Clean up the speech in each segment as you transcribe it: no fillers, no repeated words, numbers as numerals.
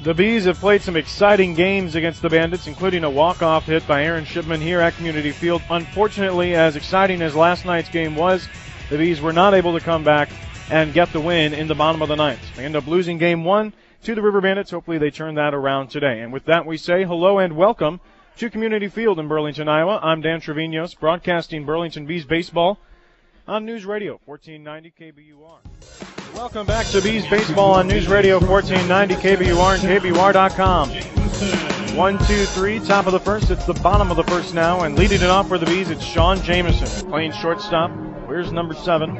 The Bees have played some exciting games against the Bandits, including a walk-off hit by Aaron Shipman here at Community Field. Unfortunately, as exciting as last night's game was, the Bees were not able to come back and get the win in the bottom of the ninth. They end up losing game one to the River Bandits. Hopefully they turn that around today. And with that, we say hello and welcome to Community Field in Burlington, Iowa. I'm Dan Trivinos, broadcasting Burlington Bees baseball on News Radio 1490 KBUR. Welcome back to Bees baseball on News Radio 1490 KBUR and KBUR.com. 1-2-3, top of the first. It's the bottom of the first now, and leading it off for the Bees, it's Sean Jamison playing shortstop. Where's number 7?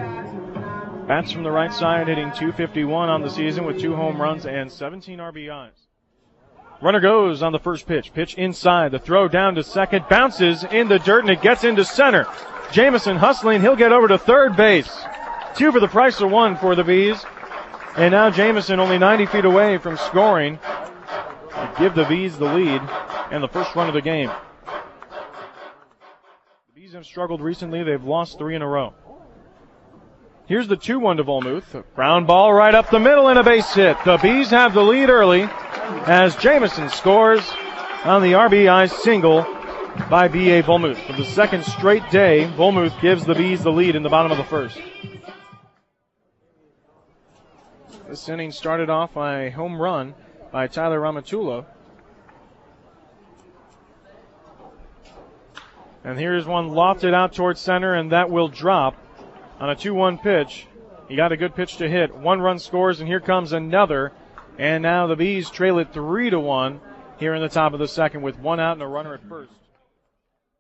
Bats from the right side, hitting .251 on the season with 2 home runs and 17 RBIs. Runner goes on the first pitch. Pitch inside. The throw down to second. Bounces in the dirt, and it gets into center. Jamison hustling. He'll get over to third base. 2 for the price of 1 for the Bees. And now Jamison only 90 feet away from scoring to give the Bees the lead and the first run of the game. The Bees have struggled recently. They've lost 3 in a row. Here's the 2-1 to Volmuth. A ground ball right up the middle and a base hit. The Bees have the lead early as Jamison scores on the RBI single by B.A. Volmuth. For the second straight day, Volmuth gives the Bees the lead in the bottom of the first. This inning started off by a home run by Tyler Rahmatulla. And here's one lofted out towards center, and that will drop on a 2-1 pitch. He got a good pitch to hit. 1 run scores, and here comes another. And now the Bees trail it 3-1 here in the top of the second with 1 out and a runner at first.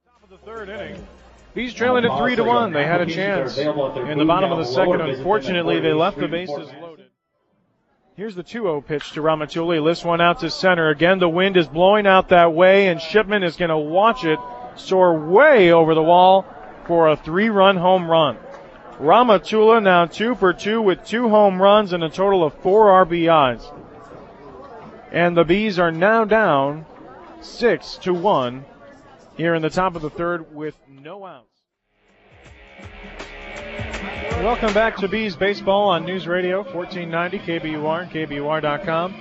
Top of the third inning. Bees trailing it 3-1. They had a chance in the bottom of the second. Unfortunately, they left the bases loaded. Here's the 2-0 pitch to Rahmatulla. He lifts one out to center. Again, the wind is blowing out that way, and Shipman is going to watch it soar way over the wall for a 3-run home run. Rahmatulla now 2 for 2 with 2 home runs and a total of 4 RBIs. And the Bees are now down 6-1 here in the top of the third with no outs. Welcome back to Bees baseball on News Radio 1490 KBUR and KBUR.com.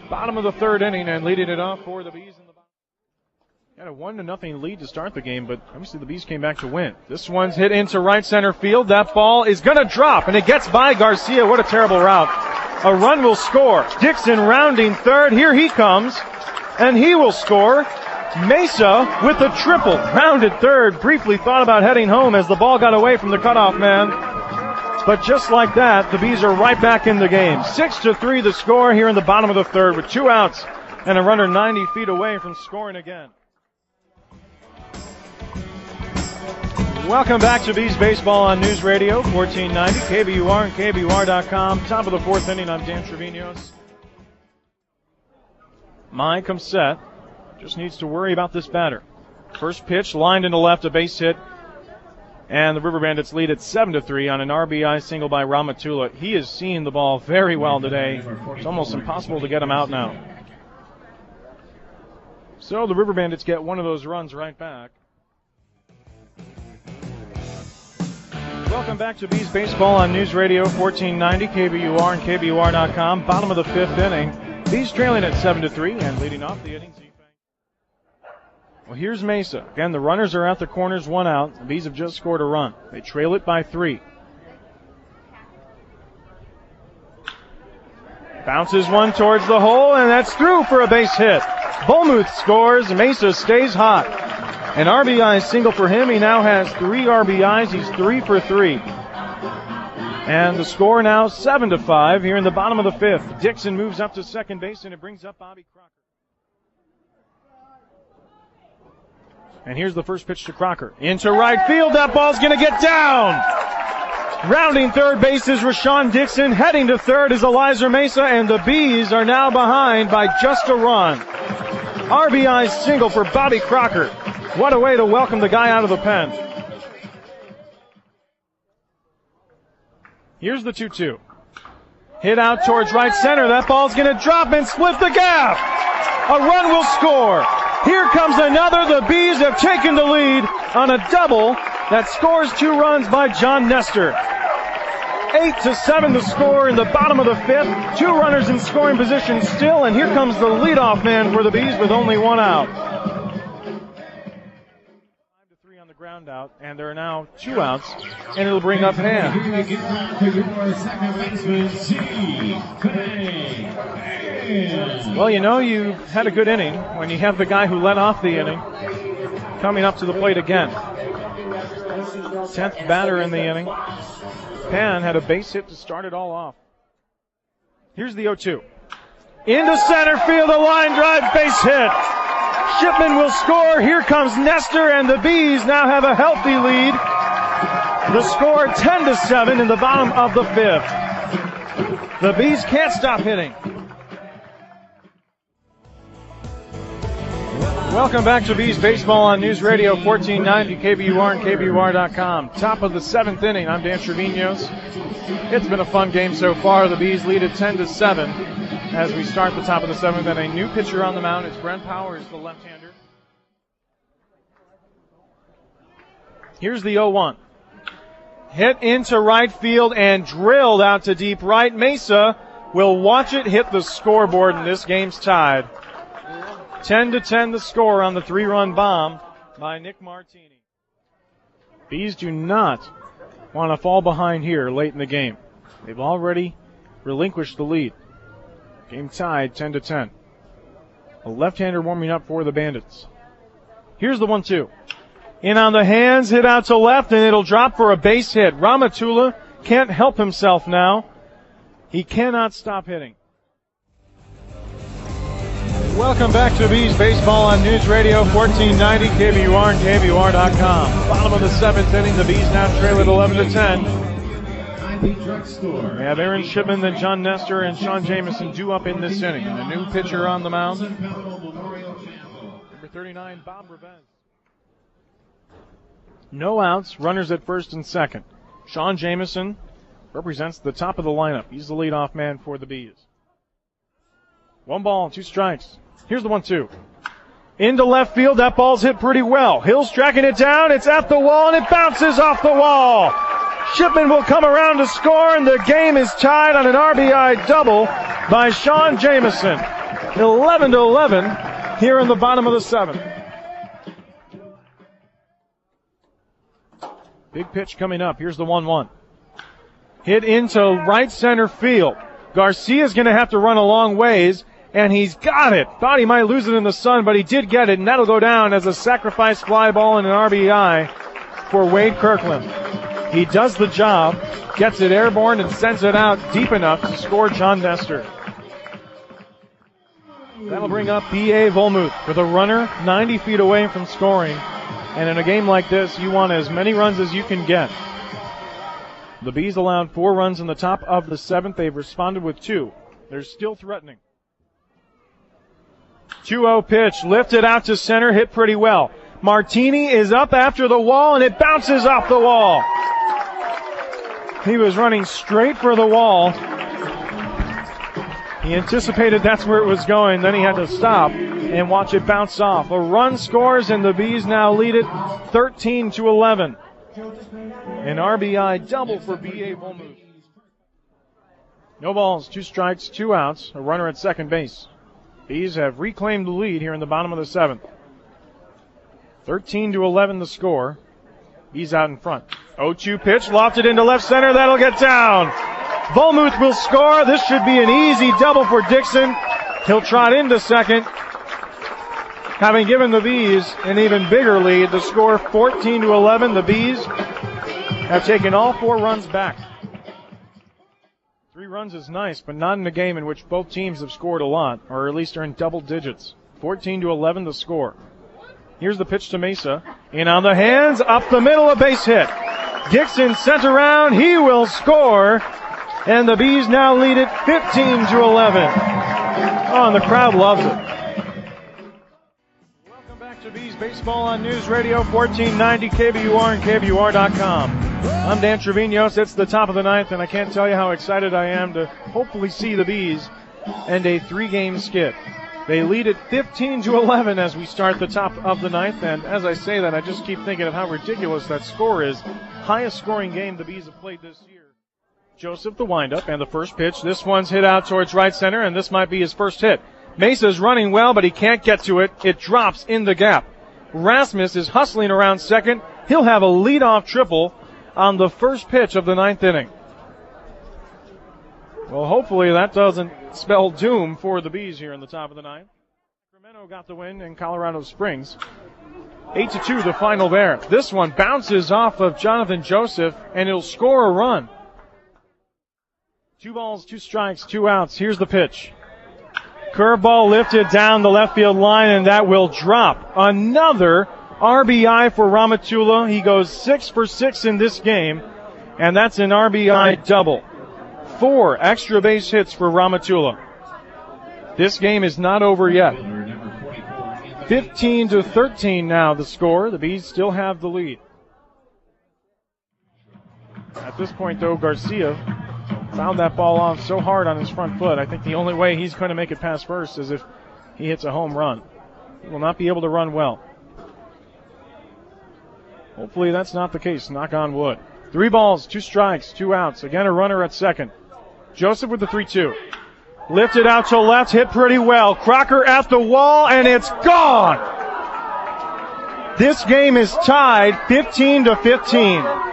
Bottom of the third inning, and leading it off for the Bees in the bottom. Had a 1-0 lead to start the game, but obviously the Bees came back to win. This one's hit into right center field. That ball is going to drop, and it gets by Garcia. What a terrible route. A run will score. Dixon rounding third. Here he comes, and he will score. Mesa with a triple. Rounded third. Briefly thought about heading home as the ball got away from the cutoff man. But just like that, the Bees are right back in the game. 6-3 the score here in the bottom of the third with 2 outs and a runner 90 feet away from scoring again. Welcome back to Bees baseball on News Radio 1490 KBUR and KBUR.com. Top of the fourth inning. I'm Dan Trivinos. Mai comes set. Just needs to worry about this batter. First pitch lined into left, a base hit. And the River Bandits lead at 7-3 on an RBI single by Rahmatulla. He has seen the ball very well today. It's almost impossible to get him out now. So the River Bandits get one of those runs right back. Welcome back to Bees baseball on News Radio 1490 KBUR and KBUR.com. Bottom of the fifth inning. Bees trailing at 7-3 and leading off the inning. Well, here's Mesa. Again, the runners are at the corners, 1 out. The Bees have just scored a run. They trail it by 3. Bounces one towards the hole, and that's through for a base hit. Volmuth scores. Mesa stays hot. An RBI single for him. He now has 3 RBIs. He's 3 for 3. And the score now 7-5 here in the bottom of the fifth. Dixon moves up to second base, and it brings up Bobby Crocker. And here's the first pitch to Crocker. Into right field. That ball's going to get down. Rounding third base is Rashawn Dixon. Heading to third is Eliza Mesa. And the Bees are now behind by just a run. RBI single for Bobby Crocker. What a way to welcome the guy out of the pen. Here's the 2-2. Hit out towards right center. That ball's going to drop and split the gap. A run will score. Here comes another. The Bees have taken the lead on a double that scores 2 runs by John Nestor. 8-7 the score in the bottom of the fifth. 2 runners in scoring position still, and here comes the leadoff man for the Bees with only 1 out. 5-3 on the ground out, and there are now 2 outs, and it'll bring up Pan. Well, you know you had a good inning when you have the guy who led off the inning coming up to the plate again. 10th batter in the inning. Pan had a base hit to start it all off. Here's the 0-2. Into center field, a line drive base hit. Shipman will score. Here comes Nestor, and the Bees now have a healthy lead. The score 10-7 in the bottom of the fifth. The Bees can't stop hitting. Welcome back to Bees Baseball on News Radio 1490 KBUR and KBUR.com. Top of the 7th inning. I'm Dan Trivinos. It's been a fun game so far. The Bees lead at 10-7 as we start the top of the 7th. And a new pitcher on the mound. It's Brent Powers, the left-hander. Here's the 0-1. Hit into right field and drilled out to deep right. Mesa will watch it hit the scoreboard, and this game's tied. 10-10 the score on the 3-run bomb by Nick Martini. Bees do not want to fall behind here late in the game. They've already relinquished the lead. Game tied 10-10. A left-hander warming up for the Bandits. Here's the 1-2. In on the hands, hit out to left, and it'll drop for a base hit. Rahmatulla can't help himself now. He cannot stop hitting. Welcome back to Bees Baseball on News Radio 1490 KBUR and KBUR.com. Bottom of the 7th inning, the Bees now trail at 11-10. We have Aaron Shipman, then John Nestor, and Sean Jamison due up in this inning. And a new pitcher on the mound, number 39, Bob Revenge. No outs, runners at first and second. Sean Jamison represents the top of the lineup. He's the leadoff man for the Bees. 1 ball, 2 strikes. Here's the 1-2. Into left field, that ball's hit pretty well. Hill's tracking it down, it's at the wall, and it bounces off the wall. Shipman will come around to score, and the game is tied on an RBI double by Sean Jamison. 11-11 here in the bottom of the 7th. Big pitch coming up. Here's the 1-1. Hit into right center field. Garcia's going to have to run a long ways, and he's got it. Thought he might lose it in the sun, but he did get it, and that'll go down as a sacrifice fly ball and an RBI for Wade Kirkland. He does the job, gets it airborne, and sends it out deep enough to score John Nestor. That'll bring up B.A. Volmuth with a runner 90 feet away from scoring. And in a game like this, you want as many runs as you can get. The Bees allowed 4 runs in the top of the 7th. They've responded with 2. They're still threatening. 2-0 pitch, lifted out to center, hit pretty well. Martini is up after the wall, and it bounces off the wall. He was running straight for the wall. He anticipated that's where it was going, then he had to stop and watch it bounce off. A run scores, and the Bees now lead it 13-11. An RBI double for B.A. Volmuth. No balls, 2 strikes, 2 outs, a runner at second base. Bees have reclaimed the lead here in the bottom of the 7th. 13-11 the score. Bees out in front. 0-2 pitch, lofted into left center, that'll get down. Volmuth will score. This should be an easy double for Dixon. He'll trot into second, having given the Bees an even bigger lead. The score 14-11. The Bees have taken all 4 runs back. 3 runs is nice, but not in a game in which both teams have scored a lot, or at least are in double digits. 14-11 the score. Here's the pitch to Mesa. In on the hands, up the middle, a base hit. Dixon sent around, he will score, and the Bees now lead it 15-11. Oh, and the crowd loves it. Welcome back to Bees Baseball on News Radio 1490 KBUR and KBUR.com. I'm Dan Trivinos. It's the top of the 9th, and I can't tell you how excited I am to hopefully see the Bees end a 3-game skid. They lead at 15-11 as we start the top of the 9th, and as I say that, I just keep thinking of how ridiculous that score is. Highest scoring game the Bees have played this year. Joseph the windup and the first pitch. This one's hit out towards right center, and this might be his first hit. Mesa's running well, but he can't get to it. It drops in the gap. Rasmus is hustling around second. He'll have a leadoff triple on the first pitch of the ninth inning. Well, hopefully that doesn't spell doom for the Bees here in the top of the ninth. Sacramento got the win in Colorado Springs. 8-2 the final there. This one bounces off of Jonathan Joseph, and he'll score a run. 2 balls, 2 strikes, 2 outs. Here's the pitch. Curveball lifted down the left field line, and that will drop. Another RBI for Rahmatulla. He goes 6 for 6 in this game, and that's an RBI double. 4 extra base hits for Rahmatulla. This game is not over yet. 15-13 now the score. The Bees still have the lead. At this point, though, Garcia found that ball off so hard on his front foot. I think the only way he's going to make it past first is if he hits a home run. He will not be able to run well. Hopefully that's not the case. Knock on wood. 3 balls, 2 strikes, 2 outs. Again, a runner at second. Joseph with the 3-2. Lifted out to left, hit pretty well. Crocker at the wall, and it's gone. This game is tied 15-15.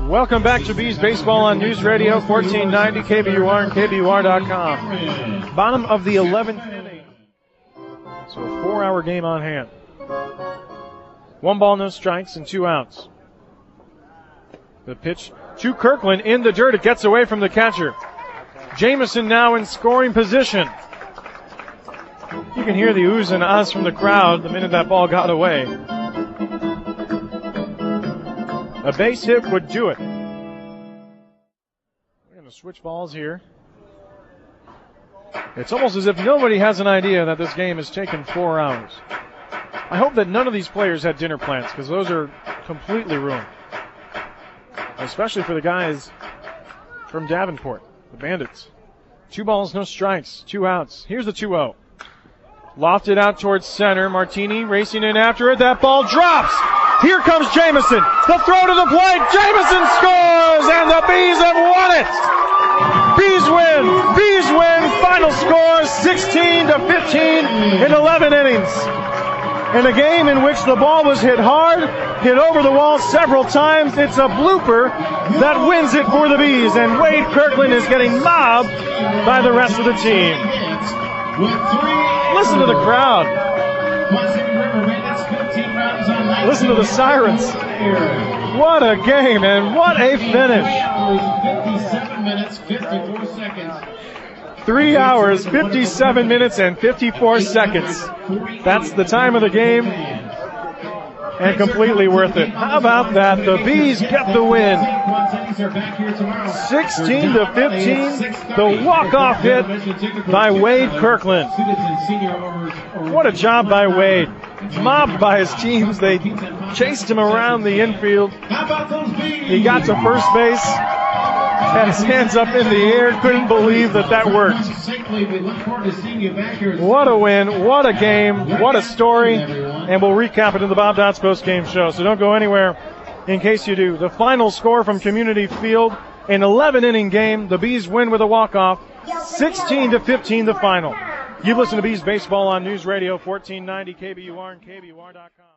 Welcome back to Bees Baseball on News Radio 1490 KBUR and KBUR.com. Bottom of the 11th inning. So a 4-hour game on hand. 1 ball, no strikes, and 2 outs. The pitch to Kirkland in the dirt. It gets away from the catcher. Jamison now in scoring position. You can hear the oohs and ahs from the crowd the minute that ball got away. A base hit would do it. We're going to switch balls here. It's almost as if nobody has an idea that this game has taken 4 hours. I hope that none of these players had dinner plans, because those are completely ruined. Especially for the guys from Davenport, the Bandits. 2 balls, no strikes, 2 outs. Here's the 2-0. Lofted out towards center. Martini racing in after it. That ball drops. Here comes Jamison. The throw to the plate. Jamison scores, and the Bees have won it. Bees win. Bees win. Final score 16-15 in 11 innings. In a game in which the ball was hit hard, hit over the wall several times, it's a blooper that wins it for the Bees, and Wade Kirkland is getting mobbed by the rest of the team. Listen to the crowd. Listen to the sirens. What a game, and what a finish. 57 minutes, 54 seconds. 3 hours, 57 minutes, and 54 seconds. That's the time of the game, and completely worth it. How about that? The Bees get the win. 16-15, the walk-off hit by Wade Kirkland. What a job by Wade. Mobbed by his teams. They chased him around the infield. He got to first base. Had his hands up in the air, couldn't believe that worked. What a win, what a game, what a story, and we'll recap it in the Bob Dots post-game show, so don't go anywhere in case you do. The final score from Community Field, an 11-inning game. The Bees win with a walk-off, 16-15 the final. You listen to Bees Baseball on News Radio 1490 KBUR and KBUR.com.